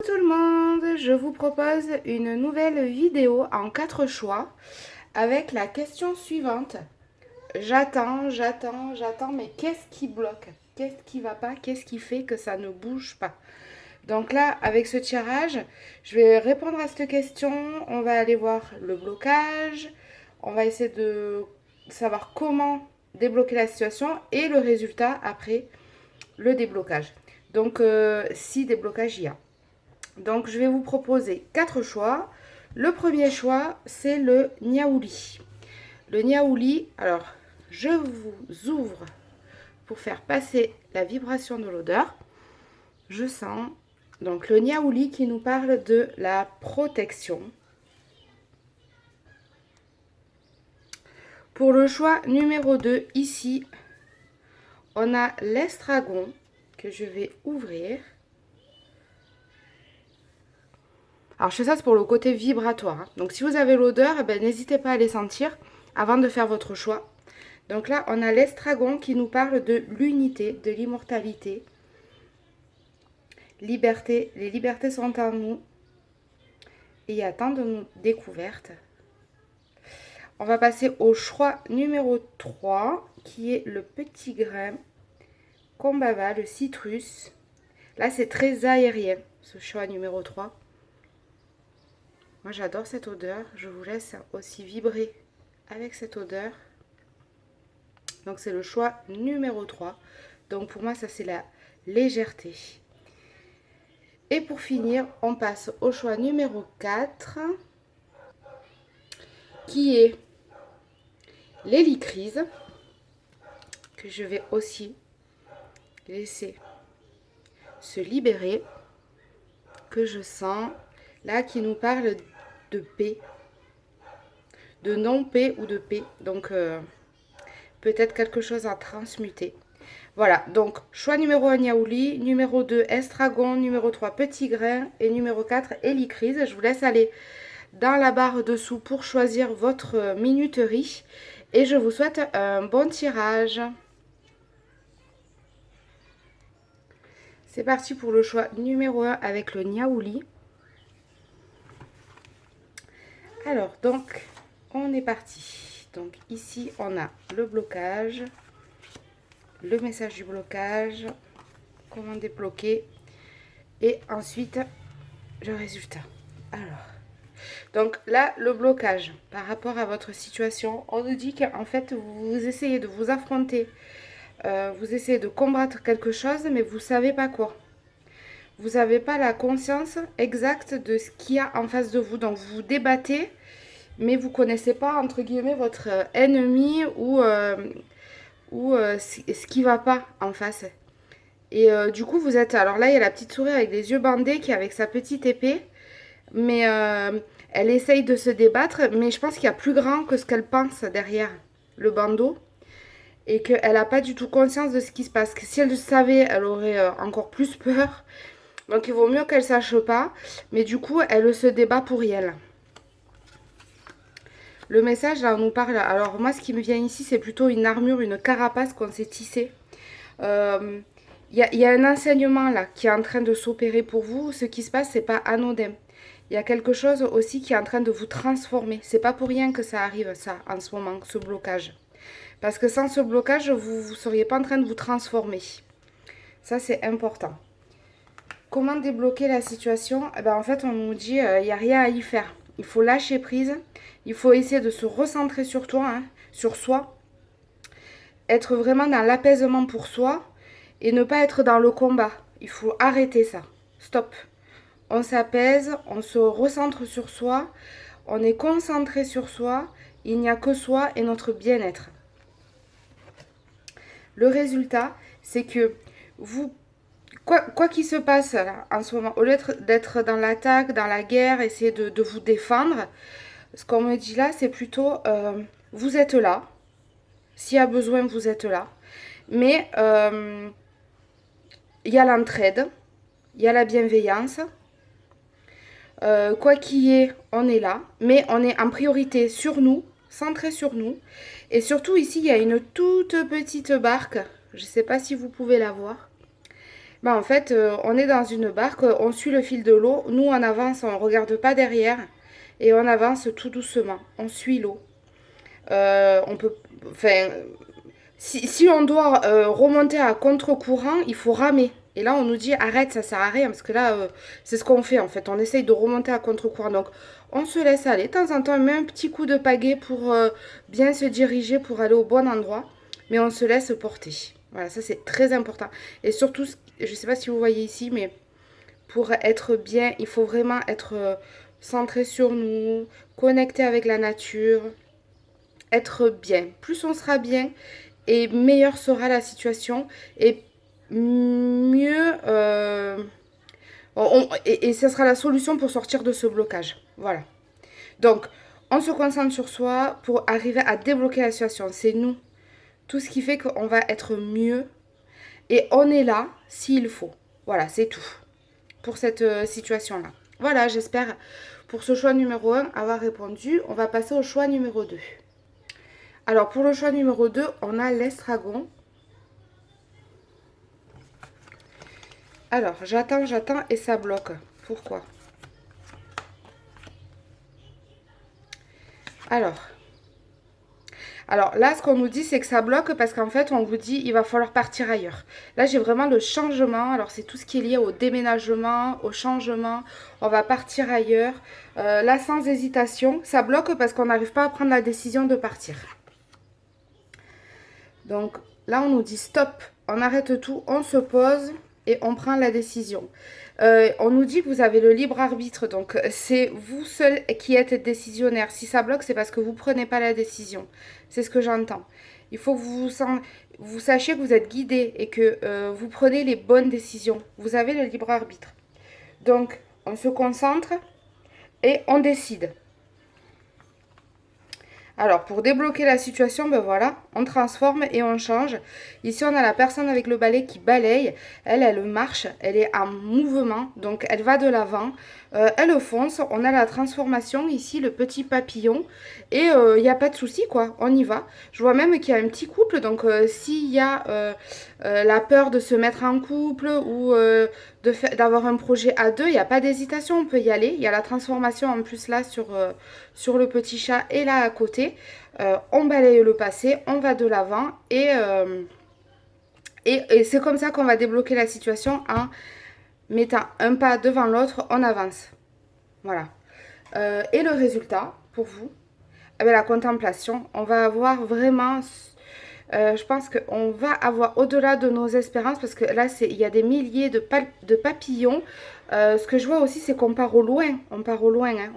Tout le monde, je vous propose une nouvelle vidéo en 4 choix avec la question suivante. J'attends, mais qu'est-ce qui bloque? Qu'est-ce qui va pas? Qu'est-ce qui fait que ça ne bouge pas? Donc là, avec ce tirage, je vais répondre à cette question. On va aller voir le blocage. On va essayer de savoir comment débloquer la situation et le résultat après le déblocage. Donc, si déblocage il y a. Donc, je vais vous proposer 4 choix. Le premier choix, c'est le niaouli. Le niaouli, alors, je vous ouvre pour faire passer la vibration de l'odeur. Je sens donc le niaouli qui nous parle de la protection. Pour le choix numéro 2, ici, on a l'estragon que je vais ouvrir. Alors, je fais ça pour le côté vibratoire. Donc, si vous avez l'odeur, n'hésitez pas à les sentir avant de faire votre choix. Donc là, on a l'estragon qui nous parle de l'unité, de l'immortalité. Liberté, les libertés sont en nous. Et il y a tant de découvertes. On va passer au choix numéro 3, qui est le petit grain Combava, le citrus. Là, c'est très aérien, ce choix numéro 3. Moi, j'adore cette odeur. Je vous laisse aussi vibrer avec cette odeur. Donc, c'est le choix numéro 3. Donc, pour moi, ça, c'est la légèreté. Et pour finir, on passe au choix numéro 4, qui est l'hélicryse, que je vais aussi laisser se libérer, que je sens là, qui nous parle de paix, de non-paix ou de paix. Donc, peut-être quelque chose à transmuter. Voilà, donc choix numéro 1, niaouli, numéro 2, estragon, numéro 3, petit grain et numéro 4, hélicryse. Je vous laisse aller dans la barre dessous pour choisir votre minuterie et je vous souhaite un bon tirage. C'est parti pour le choix numéro 1 avec le niaouli. Alors, donc, on est parti. Donc, ici, on a le blocage, le message du blocage, comment débloquer et ensuite le résultat. Alors, donc là, le blocage par rapport à votre situation, on nous dit qu'en fait, vous essayez de vous affronter, vous essayez de combattre quelque chose, mais vous ne savez pas quoi. Vous n'avez pas la conscience exacte de ce qu'il y a en face de vous. Donc, vous vous débattez, mais vous ne connaissez pas, entre guillemets, votre ennemi ou ce qui ne va pas en face. Et du coup, vous êtes... Alors là, il y a la petite souris avec les yeux bandés qui est avec sa petite épée. Mais elle essaye de se débattre. Mais je pense qu'il y a plus grand que ce qu'elle pense derrière le bandeau. Et qu'elle n'a pas du tout conscience de ce qui se passe. Que si elle le savait, elle aurait encore plus peur. Donc il vaut mieux qu'elle ne sache pas. Mais du coup, elle se débat pour elle. Le message, là, on nous parle... Alors moi, ce qui me vient ici, c'est plutôt une armure, une carapace qu'on s'est tissée. Il y a un enseignement là qui est en train de s'opérer pour vous. Ce qui se passe, c'est pas anodin. Il y a quelque chose aussi qui est en train de vous transformer. C'est pas pour rien que ça arrive, ça, en ce moment, ce blocage. Parce que sans ce blocage, vous ne seriez pas en train de vous transformer. Ça, c'est important. Comment débloquer la situation? En fait, on nous dit il n'y a rien à y faire. Il faut lâcher prise. Il faut essayer de se recentrer sur toi, hein, sur soi. Être vraiment dans l'apaisement pour soi. Et ne pas être dans le combat. Il faut arrêter ça. Stop. On s'apaise, on se recentre sur soi, on est concentré sur soi, il n'y a que soi et notre bien-être. Le résultat, c'est que vous, quoi qu'il se passe là, en ce moment, au lieu d'être dans l'attaque, dans la guerre, essayer de vous défendre, ce qu'on me dit là, c'est plutôt, vous êtes là, s'il y a besoin, vous êtes là, mais il y a l'entraide, il y a la bienveillance. Quoi qu'il y ait, on est là, mais on est en priorité sur nous, centré sur nous. Et surtout ici, il y a une toute petite barque, je ne sais pas si vous pouvez la voir. Bah, en fait, on est dans une barque, on suit le fil de l'eau. Nous, on avance, on ne regarde pas derrière. Et on avance tout doucement. On suit l'eau. On peut... Enfin, si on doit remonter à contre-courant, il faut ramer. Et là, on nous dit arrête, ça sert à rien. Parce que là, c'est ce qu'on fait en fait. On essaye de remonter à contre-courant. Donc, on se laisse aller. De temps en temps, on met un petit coup de pagaie pour bien se diriger, pour aller au bon endroit. Mais on se laisse porter. Voilà, ça c'est très important. Et surtout, je ne sais pas si vous voyez ici, mais pour être bien, il faut vraiment être centré sur nous, connecté avec la nature, être bien. Plus on sera bien, et meilleure sera la situation, et mieux... et ça sera la solution pour sortir de ce blocage. Voilà. Donc, on se concentre sur soi pour arriver à débloquer la situation. C'est nous. Tout ce qui fait qu'on va être mieux. Et on est là s'il faut. Voilà, c'est tout pour cette situation-là. Voilà, j'espère pour ce choix numéro 1 avoir répondu. On va passer au choix numéro 2. Alors, pour le choix numéro 2, on a l'estragon. Alors, j'attends et ça bloque. Pourquoi? Alors là, ce qu'on nous dit, c'est que ça bloque parce qu'en fait, on vous dit il va falloir partir ailleurs. Là, j'ai vraiment le changement. Alors, c'est tout ce qui est lié au déménagement, au changement. On va partir ailleurs. Là, sans hésitation, ça bloque parce qu'on n'arrive pas à prendre la décision de partir. Donc là, on nous dit stop. On arrête tout, on se pose et on prend la décision. On nous dit que vous avez le libre arbitre, donc c'est vous seul qui êtes décisionnaire. Si ça bloque, c'est parce que vous ne prenez pas la décision. C'est ce que j'entends. Il faut que vous sachiez que vous êtes guidé et que vous prenez les bonnes décisions. Vous avez le libre arbitre. Donc, on se concentre et on décide. Alors, pour débloquer la situation, ben voilà, on transforme et on change. Ici, on a la personne avec le balai qui balaye. Elle marche, elle est en mouvement, donc elle va de l'avant. Elle fonce, on a la transformation, ici, le petit papillon. Et il n'y a pas de souci, quoi, on y va. Je vois même qu'il y a un petit couple, donc s'il y a la peur de se mettre en couple ou d'avoir un projet à deux, il n'y a pas d'hésitation, on peut y aller. Il y a la transformation en plus là sur le petit chat et là à côté. On balaye le passé, on va de l'avant et c'est comme ça qu'on va débloquer la situation en mettant un pas devant l'autre, on avance. Voilà. Et le résultat pour vous, avec la contemplation, on va avoir vraiment... je pense qu'on va avoir au-delà de nos espérances, parce que là, il y a des milliers de papillons. Ce que je vois aussi, c'est qu'on part au loin. On part au loin. Hein.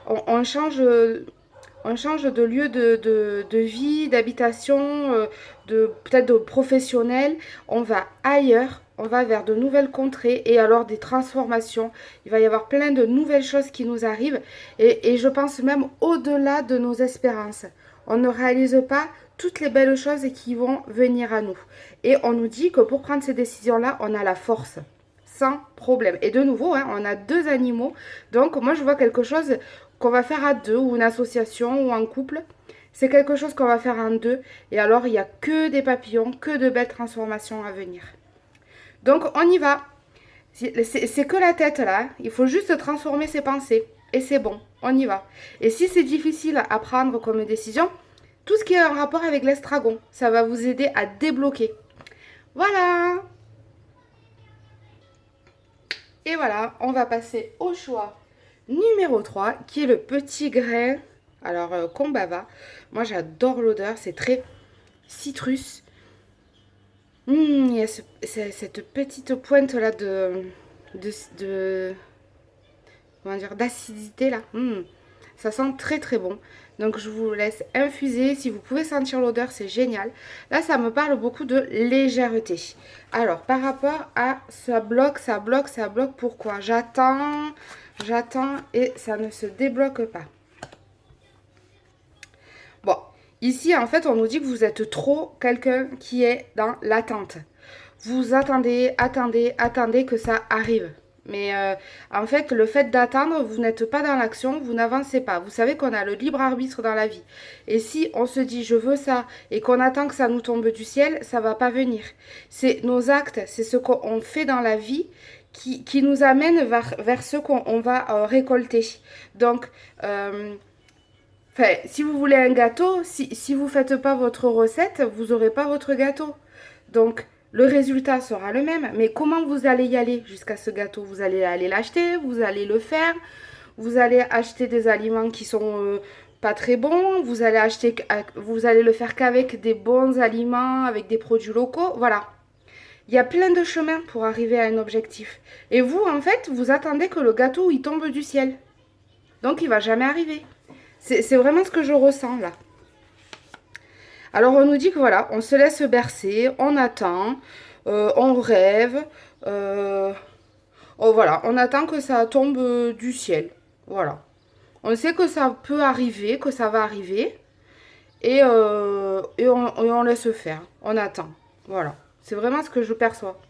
On change de lieu de vie, d'habitation, peut-être de professionnel. On va ailleurs. On va vers de nouvelles contrées et alors des transformations. Il va y avoir plein de nouvelles choses qui nous arrivent. Et je pense même au-delà de nos espérances. On ne réalise pas toutes les belles choses qui vont venir à nous. Et on nous dit que pour prendre ces décisions-là, on a la force. Sans problème. Et de nouveau, hein, on a 2 animaux. Donc moi, je vois quelque chose qu'on va faire à 2, ou une association, ou en couple. C'est quelque chose qu'on va faire en 2. Et alors, il n'y a que des papillons, que de belles transformations à venir. Donc, on y va. C'est que la tête, là. Il faut juste transformer ses pensées. Et c'est bon, on y va. Et si c'est difficile à prendre comme décision, tout ce qui est en rapport avec l'estragon, ça va vous aider à débloquer. Voilà. Et voilà, on va passer au choix numéro 3, qui est le petit grain. Alors, Combava. Moi, j'adore l'odeur, c'est très citrus. Il y a cette petite pointe là de comment dire, d'acidité là. Ça sent très très bon. Donc je vous laisse infuser. Si vous pouvez sentir l'odeur, c'est génial. Là, ça me parle beaucoup de légèreté. Alors, par rapport à ça bloque. Pourquoi? J'attends et ça ne se débloque pas. Bon, ici, en fait, on nous dit que vous êtes trop quelqu'un qui est dans l'attente. Vous attendez que ça arrive. Mais en fait, le fait d'attendre, vous n'êtes pas dans l'action, vous n'avancez pas. Vous savez qu'on a le libre arbitre dans la vie. Et si on se dit je veux ça et qu'on attend que ça nous tombe du ciel, ça va pas venir. C'est nos actes, c'est ce qu'on fait dans la vie qui nous amène vers ce qu'on va récolter. Donc, si vous voulez un gâteau, si vous ne faites pas votre recette, vous n'aurez pas votre gâteau. Donc, le résultat sera le même. Mais comment vous allez y aller jusqu'à ce gâteau? Vous allez aller l'acheter, vous allez le faire, vous allez acheter des aliments qui sont pas très bons, vous allez le faire qu'avec des bons aliments, avec des produits locaux. Voilà. Il y a plein de chemins pour arriver à un objectif. Et vous, en fait, vous attendez que le gâteau il tombe du ciel. Donc, il va jamais arriver. C'est vraiment ce que je ressens là. Alors on nous dit que voilà, on se laisse bercer, on attend, on rêve, voilà, on attend que ça tombe du ciel. Voilà. On sait que ça peut arriver, que ça va arriver, et on laisse faire, on attend. Voilà, c'est vraiment ce que je perçois.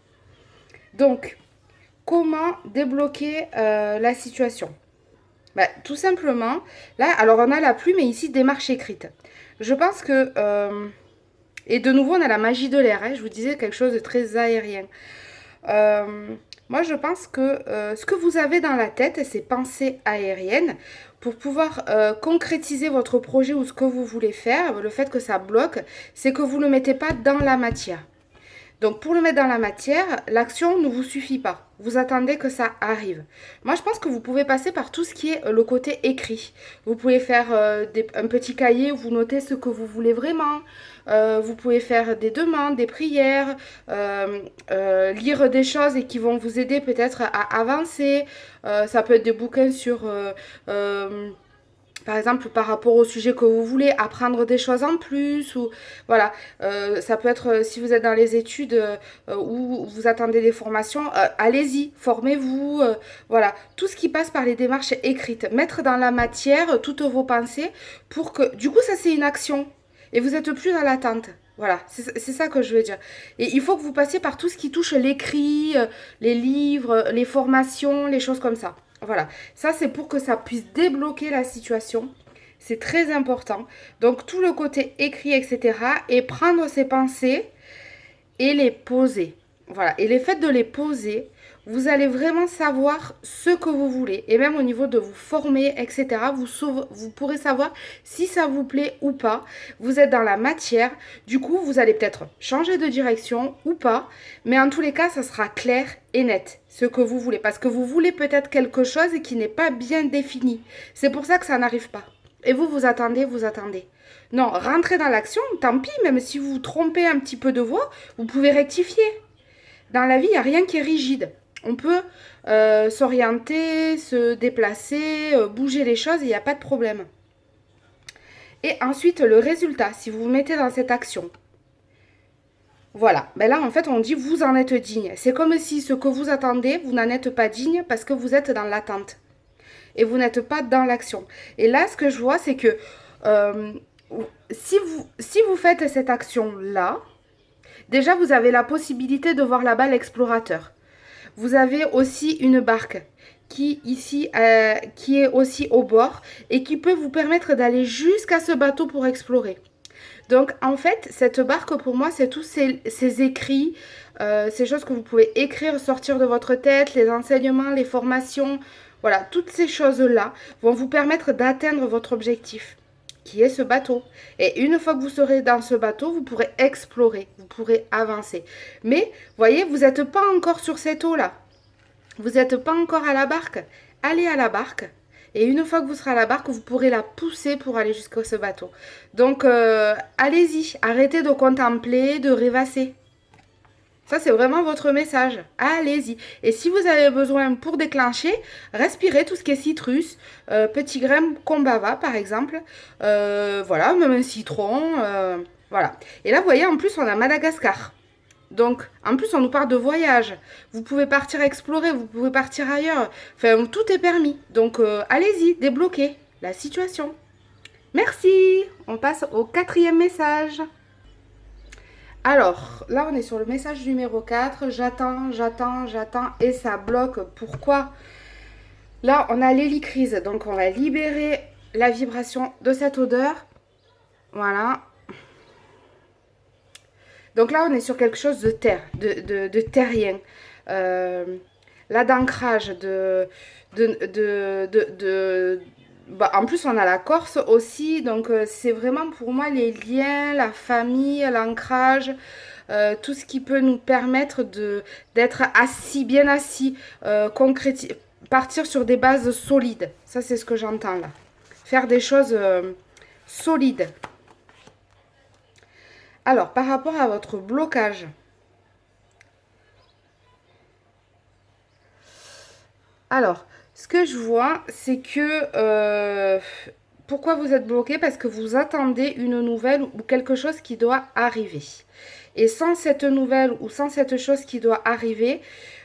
Donc, comment débloquer la situation? Bah, tout simplement, là, alors on a la plume et ici démarche écrite. Je pense que, et de nouveau on a la magie de l'air, hein, je vous disais quelque chose de très aérien. Moi je pense que ce que vous avez dans la tête, ces pensées aériennes, pour pouvoir concrétiser votre projet ou ce que vous voulez faire, le fait que ça bloque, c'est que vous ne le mettez pas dans la matière. Donc pour le mettre dans la matière, l'action ne vous suffit pas. Vous attendez que ça arrive. Moi, je pense que vous pouvez passer par tout ce qui est le côté écrit. Vous pouvez faire un petit cahier où vous notez ce que vous voulez vraiment. Vous pouvez faire des demandes, des prières, lire des choses et qui vont vous aider peut-être à avancer. Ça peut être des bouquins sur... par exemple, par rapport au sujet que vous voulez, apprendre des choses en plus, ou voilà, ça peut être si vous êtes dans les études ou vous attendez des formations, allez-y, formez-vous, voilà, tout ce qui passe par les démarches écrites, mettre dans la matière toutes vos pensées pour que, du coup, ça c'est une action et vous n'êtes plus dans l'attente. Voilà, c'est ça que je veux dire. Et il faut que vous passiez par tout ce qui touche l'écrit, les livres, les formations, les choses comme ça. Voilà, ça c'est pour que ça puisse débloquer la situation. C'est très important. Donc tout le côté écrit, etc. Et prendre ses pensées et les poser. Voilà, et le fait de les poser, vous allez vraiment savoir ce que vous voulez. Et même au niveau de vous former, etc., vous pourrez savoir si ça vous plaît ou pas. Vous êtes dans la matière. Du coup, vous allez peut-être changer de direction ou pas. Mais en tous les cas, ça sera clair et net, ce que vous voulez. Parce que vous voulez peut-être quelque chose qui n'est pas bien défini. C'est pour ça que ça n'arrive pas. Et vous attendez, vous attendez. Non, rentrez dans l'action, tant pis, même si vous vous trompez un petit peu de voix, vous pouvez rectifier. Dans la vie, il n'y a rien qui est rigide. On peut s'orienter, se déplacer, bouger les choses, il n'y a pas de problème. Et ensuite, le résultat, si vous vous mettez dans cette action. Voilà, ben là en fait on dit vous en êtes digne. C'est comme si ce que vous attendez, vous n'en êtes pas digne parce que vous êtes dans l'attente. Et vous n'êtes pas dans l'action. Et là, ce que je vois, c'est que si vous faites cette action-là, déjà vous avez la possibilité de voir là-bas l'explorateur. Vous avez aussi une barque qui est aussi au bord et qui peut vous permettre d'aller jusqu'à ce bateau pour explorer. Donc en fait, cette barque pour moi, c'est tous ces écrits, ces choses que vous pouvez écrire, sortir de votre tête, les enseignements, les formations. Voilà, toutes ces choses-là vont vous permettre d'atteindre votre objectif, qui est ce bateau. Et une fois que vous serez dans ce bateau, vous pourrez explorer, vous pourrez avancer. Mais, voyez, vous n'êtes pas encore sur cette eau-là. Vous n'êtes pas encore à la barque. Allez à la barque. Et une fois que vous serez à la barque, vous pourrez la pousser pour aller jusqu'à ce bateau. Donc, allez-y. Arrêtez de contempler, de rêvasser. Ça, c'est vraiment votre message. Allez-y. Et si vous avez besoin pour déclencher, respirez tout ce qui est citrus, petit grain combava par exemple. Voilà, même un citron. Voilà. Et là, vous voyez, en plus, on a Madagascar. Donc, en plus, on nous parle de voyage. Vous pouvez partir explorer, vous pouvez partir ailleurs. Enfin, tout est permis. Donc, allez-y, débloquez la situation. Merci. On passe au 4e message. Alors, là, on est sur le message numéro 4. J'attends, j'attends, j'attends et ça bloque. Pourquoi? Là, on a l'hélicryse. Donc, on va libérer la vibration de cette odeur. Voilà. Donc là, on est sur quelque chose de terre, de terrien. Là, d'ancrage, bah, en plus, on a la Corse aussi. Donc, c'est vraiment pour moi les liens, la famille, l'ancrage. Tout ce qui peut nous permettre d'être assis, bien assis, partir sur des bases solides. Ça, c'est ce que j'entends là. Faire des choses solides. Alors, par rapport à votre blocage, alors, ce que je vois, c'est que pourquoi vous êtes bloqué? Parce que vous attendez une nouvelle ou quelque chose qui doit arriver. Et sans cette nouvelle ou sans cette chose qui doit arriver,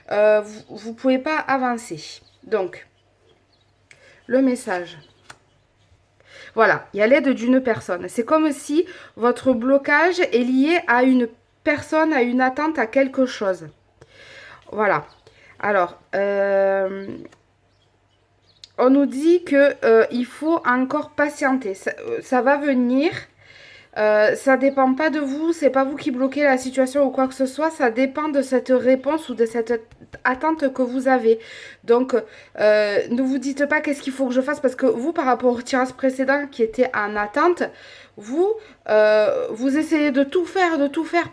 vous ne pouvez pas avancer. Donc, le message. Voilà, il y a l'aide d'une personne. C'est comme si votre blocage est lié à une personne, à une attente, à quelque chose. Voilà. Alors, on nous dit que il faut encore patienter. Ça va venir. Ça dépend pas de vous, c'est pas vous qui bloquez la situation ou quoi que ce soit, ça dépend de cette réponse ou de cette attente que vous avez. Donc, ne vous dites pas qu'est-ce qu'il faut que je fasse parce que vous, par rapport au tirage précédent qui était en attente, vous, vous essayez de tout faire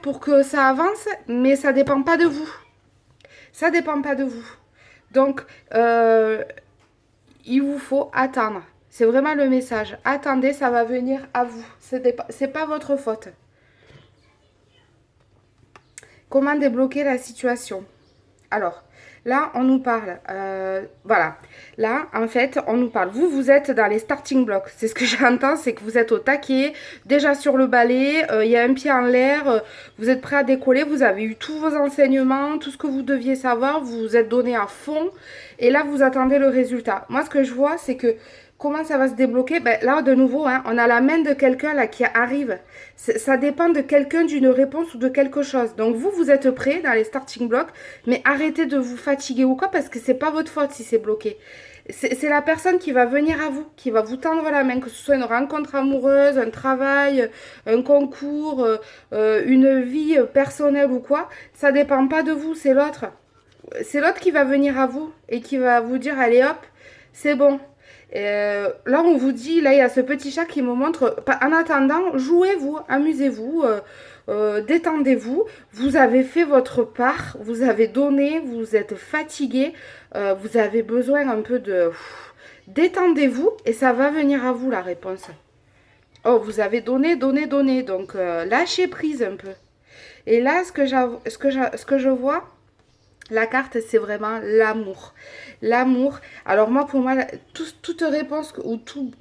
pour que ça avance, mais ça dépend pas de vous. Ça dépend pas de vous. Donc, il vous faut attendre. C'est vraiment le message. Attendez, ça va venir à vous. C'est pas votre faute. Comment débloquer la situation? Alors, là, on nous parle. Voilà. Là, en fait, on nous parle. Vous êtes dans les starting blocks. C'est ce que j'entends, c'est que vous êtes au taquet, déjà sur le balai, il y a un pied en l'air, vous êtes prêt à décoller, vous avez eu tous vos enseignements, tout ce que vous deviez savoir, vous vous êtes donné à fond, et là, vous attendez le résultat. Moi, ce que je vois, c'est que comment ça va se débloquer? Ben, là, de nouveau, hein, on a la main de quelqu'un là qui arrive. Ça dépend de quelqu'un, d'une réponse ou de quelque chose. Donc, vous êtes prêt dans les starting blocks, mais arrêtez de vous fatiguer ou quoi, parce que c'est pas votre faute si c'est bloqué. C'est la personne qui va venir à vous, qui va vous tendre la main, que ce soit une rencontre amoureuse, un travail, un concours, une vie personnelle ou quoi. Ça dépend pas de vous, c'est l'autre. C'est l'autre qui va venir à vous et qui va vous dire, allez hop, c'est bon. Là, on vous dit, là, il y a ce petit chat qui me montre, en attendant, jouez-vous, amusez-vous, détendez-vous. Vous avez fait votre part, vous avez donné, vous êtes fatigué, vous avez besoin un peu de... Détendez-vous et ça va venir à vous, la réponse. Oh, vous avez donné, donné, donné, donc lâchez prise un peu. Et là, ce que je vois... La carte, c'est vraiment l'amour. L'amour. Alors moi, pour moi, toute réponse ou tout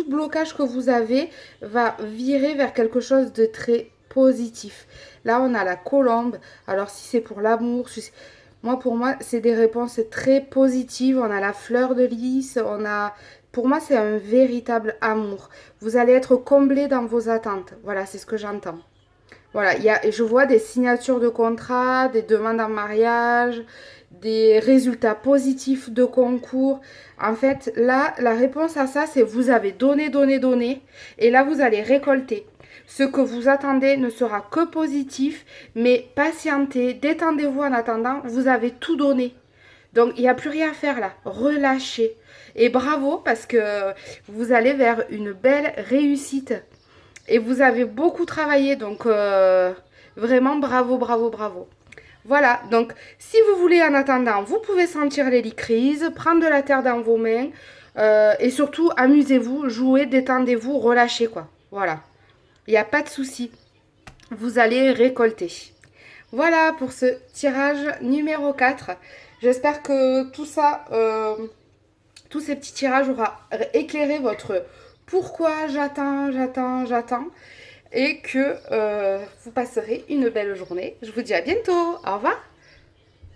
blocage que vous avez va virer vers quelque chose de très positif. Là, on a la colombe. Alors si c'est pour l'amour, pour moi, c'est des réponses très positives. On a la fleur de lys. Pour moi, c'est un véritable amour. Vous allez être comblé dans vos attentes. Voilà, c'est ce que j'entends. Voilà, je vois des signatures de contrats, des demandes en mariage, des résultats positifs de concours. En fait, là, la réponse à ça, c'est vous avez donné, donné, donné. Et là, vous allez récolter. Ce que vous attendez ne sera que positif, mais patientez, détendez-vous en attendant, vous avez tout donné. Donc, il n'y a plus rien à faire là. Relâchez. Et bravo, parce que vous allez vers une belle réussite. Et vous avez beaucoup travaillé, donc vraiment bravo, bravo, bravo. Voilà, donc si vous voulez en attendant, vous pouvez sentir l'hélicryse, prendre de la terre dans vos mains et surtout amusez-vous, jouez, détendez-vous, relâchez quoi. Voilà, il n'y a pas de souci, vous allez récolter. Voilà pour ce tirage numéro 4. J'espère que tout ça, tous ces petits tirages auront éclairé votre pourquoi j'attends, j'attends, j'attends. Et que vous passerez une belle journée. Je vous dis à bientôt. Au revoir.